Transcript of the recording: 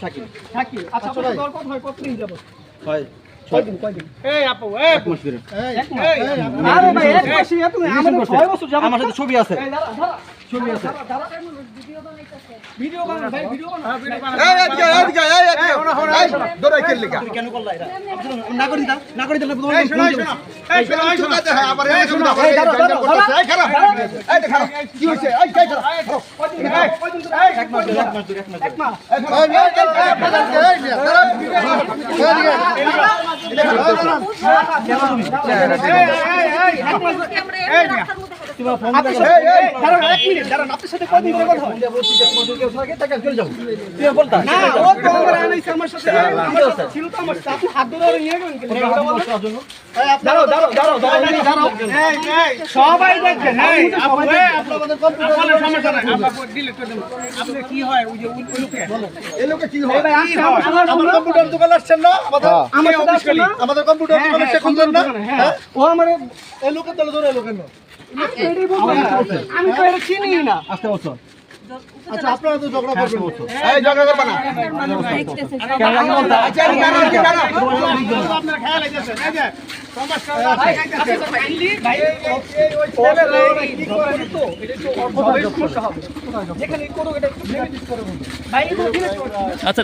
শাকিল। আচ্ছা দর কত হয় কত দিন যাব? হয় কয়দিন? এই আপু এক মাস করে। এক মাস। আরে ভাই এক মাসই এত আমাদের 6 বছর যাব। আমার সাথে ছবি আছে। এই দাঁড়া ছবি আছে। ভিডিও বানাও ভাই ভিডিও বানাও। এই এদিকে এই দৌড়াই খেল লাগা তুমি কেন করলা এটা? না করে দিতা না করে দিলে এই শোনো হ্যাঁ আবার এই শোনো এই খারাপ এই দেখ খারাপ কি হইছে এই খারাপ এক মাস ধরে এক মাস। তোমার ফোন দাঁড়ান এক মিনিট দাঁড়ান আপনার সাথে কয়দিন ধরে কথা হয়? তুমি বলতা না ও তো আমার আনাইছে আমার সাথে ছিল তো আমার সাথে আপনি হাত ধরে নিয়ে গেলেন কেন? দাঁড়াও সবাই দেখবেন আপনাদের কম্পিউটার সমস্যা নাই আপনি কি হয় ওই যে ওই লোকে এই লোকে কি হয় ভাই আসছে আমার কম্পিউটার দোকান আসছেন না আমার সাথে আসছে না? আমাদের কম্পিউটার দোকানে সে খুঁজলেন না হ্যাঁ ও আমার এই লোকের দলে ধরে লোকের না আমি তো এটা চিনি না। আসতে বলছো আচ্ছা আপনারা তো ঝগড়া করবেন এই ঝগড়া করবে না আপনার খেয়াল আইতেছে এই যে সমস্যা ভাই যেখানে করো এটা ভাই এগুলো ডিলিট করো। আচ্ছা